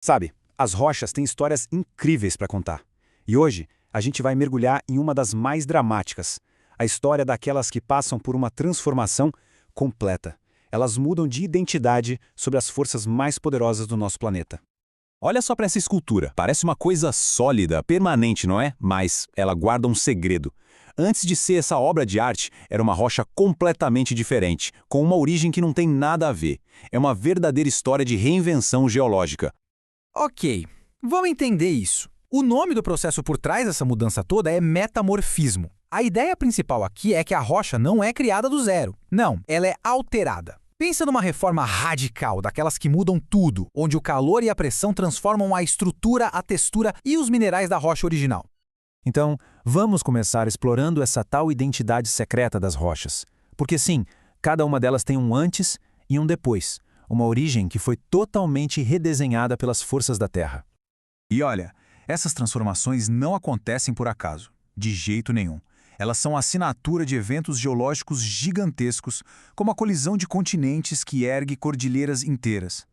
Sabe, as rochas têm histórias incríveis para contar. E hoje, a gente vai mergulhar em uma das mais dramáticas, a história daquelas que passam por uma transformação completa. Elas mudam de identidade sobre as forças mais poderosas do nosso planeta. Olha só para essa escultura. Parece uma coisa sólida, permanente, não é? Mas ela guarda um segredo. Antes de ser essa obra de arte, era uma rocha completamente diferente, com uma origem que não tem nada a ver. É uma verdadeira história de reinvenção geológica. Ok, vamos entender isso. O nome do processo por trás dessa mudança toda é metamorfismo. A ideia principal aqui é que a rocha não é criada do zero. Não, ela é alterada. Pensa numa reforma radical, daquelas que mudam tudo, onde o calor e a pressão transformam a estrutura, a textura e os minerais da rocha original. Então, vamos começar explorando essa tal identidade secreta das rochas. Porque sim, cada uma delas tem um antes e um depois, uma origem que foi totalmente redesenhada pelas forças da Terra. E olha, essas transformações não acontecem por acaso, de jeito nenhum. Elas são a assinatura de eventos geológicos gigantescos, como a colisão de continentes que ergue cordilheiras inteiras.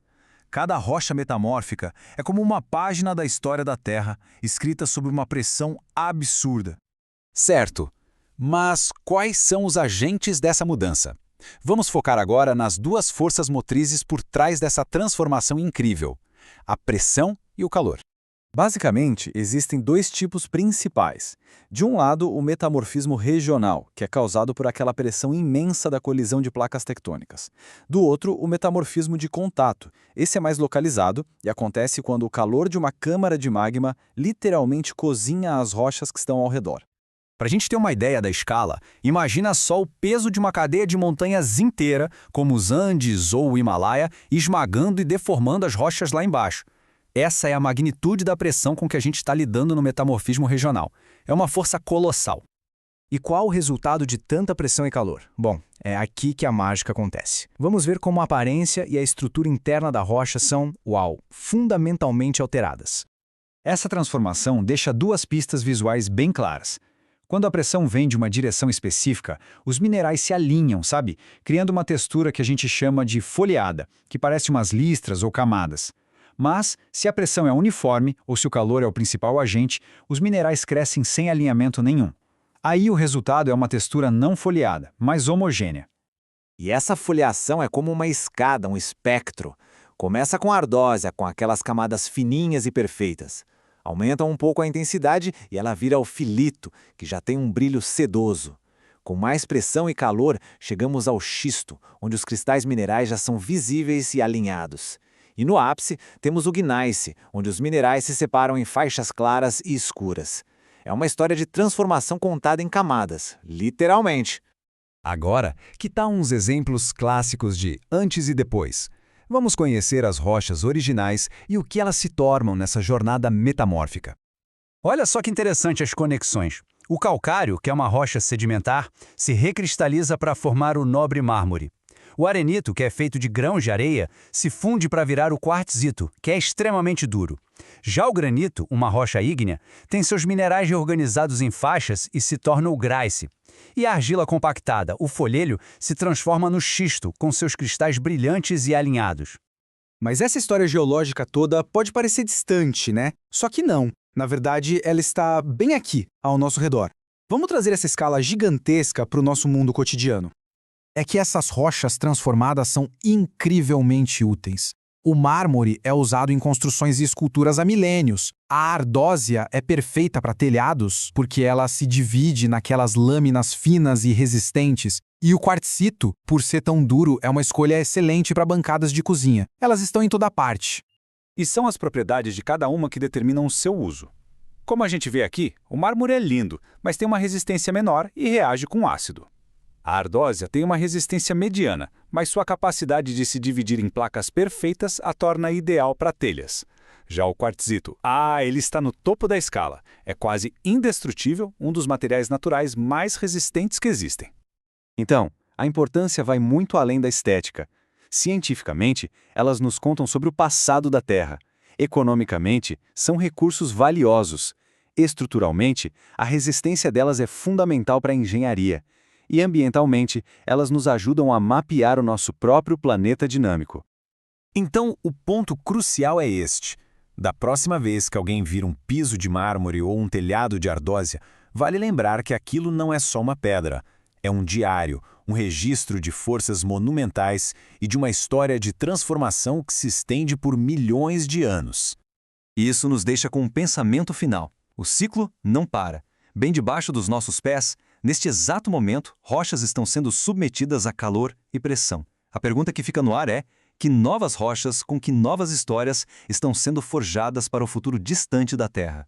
Cada rocha metamórfica é como uma página da história da Terra, escrita sob uma pressão absurda. Certo, mas quais são os agentes dessa mudança? Vamos focar agora nas duas forças motrizes por trás dessa transformação incrível: a pressão e o calor. Basicamente, existem dois tipos principais. De um lado, o metamorfismo regional, que é causado por aquela pressão imensa da colisão de placas tectônicas. Do outro, o metamorfismo de contato. Esse é mais localizado e acontece quando o calor de uma câmara de magma literalmente cozinha as rochas que estão ao redor. Para a gente ter uma ideia da escala, imagina só o peso de uma cadeia de montanhas inteira, como os Andes ou o Himalaia, esmagando e deformando as rochas lá embaixo. Essa é a magnitude da pressão com que a gente está lidando no metamorfismo regional. É uma força colossal. E qual o resultado de tanta pressão e calor? Bom, é aqui que a mágica acontece. Vamos ver como a aparência e a estrutura interna da rocha são, fundamentalmente alteradas. Essa transformação deixa duas pistas visuais bem claras. Quando a pressão vem de uma direção específica, os minerais se alinham, sabe? Criando uma textura que a gente chama de folheada, que parece umas listras ou camadas. Mas, se a pressão é uniforme, ou se o calor é o principal agente, os minerais crescem sem alinhamento nenhum. Aí o resultado é uma textura não folheada, mas homogênea. E essa folheação é como uma escada, um espectro. Começa com a ardósia, com aquelas camadas fininhas e perfeitas. Aumenta um pouco a intensidade e ela vira o filito, que já tem um brilho sedoso. Com mais pressão e calor, chegamos ao xisto, onde os cristais minerais já são visíveis e alinhados. E no ápice, temos o gneiss, onde os minerais se separam em faixas claras e escuras. É uma história de transformação contada em camadas, literalmente. Agora, que tal uns exemplos clássicos de antes e depois? Vamos conhecer as rochas originais e o que elas se tornam nessa jornada metamórfica. Olha só que interessante as conexões. O calcário, que é uma rocha sedimentar, se recristaliza para formar o nobre mármore. O arenito, que é feito de grãos de areia, se funde para virar o quartzito, que é extremamente duro. Já o granito, uma rocha ígnea, tem seus minerais reorganizados em faixas e se torna o gneiss. E a argila compactada, o folhelho, se transforma no xisto, com seus cristais brilhantes e alinhados. Mas essa história geológica toda pode parecer distante, né? Só que não. Na verdade, ela está bem aqui, ao nosso redor. Vamos trazer essa escala gigantesca para o nosso mundo cotidiano. É que essas rochas transformadas são incrivelmente úteis. O mármore é usado em construções e esculturas há milênios. A ardósia é perfeita para telhados, porque ela se divide naquelas lâminas finas e resistentes. E o quartzito, por ser tão duro, é uma escolha excelente para bancadas de cozinha. Elas estão em toda parte. E são as propriedades de cada uma que determinam o seu uso. Como a gente vê aqui, o mármore é lindo, mas tem uma resistência menor e reage com ácido. A ardósia tem uma resistência mediana, mas sua capacidade de se dividir em placas perfeitas a torna ideal para telhas. Já o quartzito, ele está no topo da escala. É quase indestrutível, um dos materiais naturais mais resistentes que existem. Então, a importância vai muito além da estética. Cientificamente, elas nos contam sobre o passado da Terra. Economicamente, são recursos valiosos. Estruturalmente, a resistência delas é fundamental para a engenharia. E ambientalmente, elas nos ajudam a mapear o nosso próprio planeta dinâmico. Então, o ponto crucial é este. Da próxima vez que alguém vir um piso de mármore ou um telhado de ardósia, vale lembrar que aquilo não é só uma pedra. É um diário, um registro de forças monumentais e de uma história de transformação que se estende por milhões de anos. E isso nos deixa com um pensamento final. O ciclo não para. Bem debaixo dos nossos pés, neste exato momento, rochas estão sendo submetidas a calor e pressão. A pergunta que fica no ar é: que novas rochas com que novas histórias estão sendo forjadas para o futuro distante da Terra?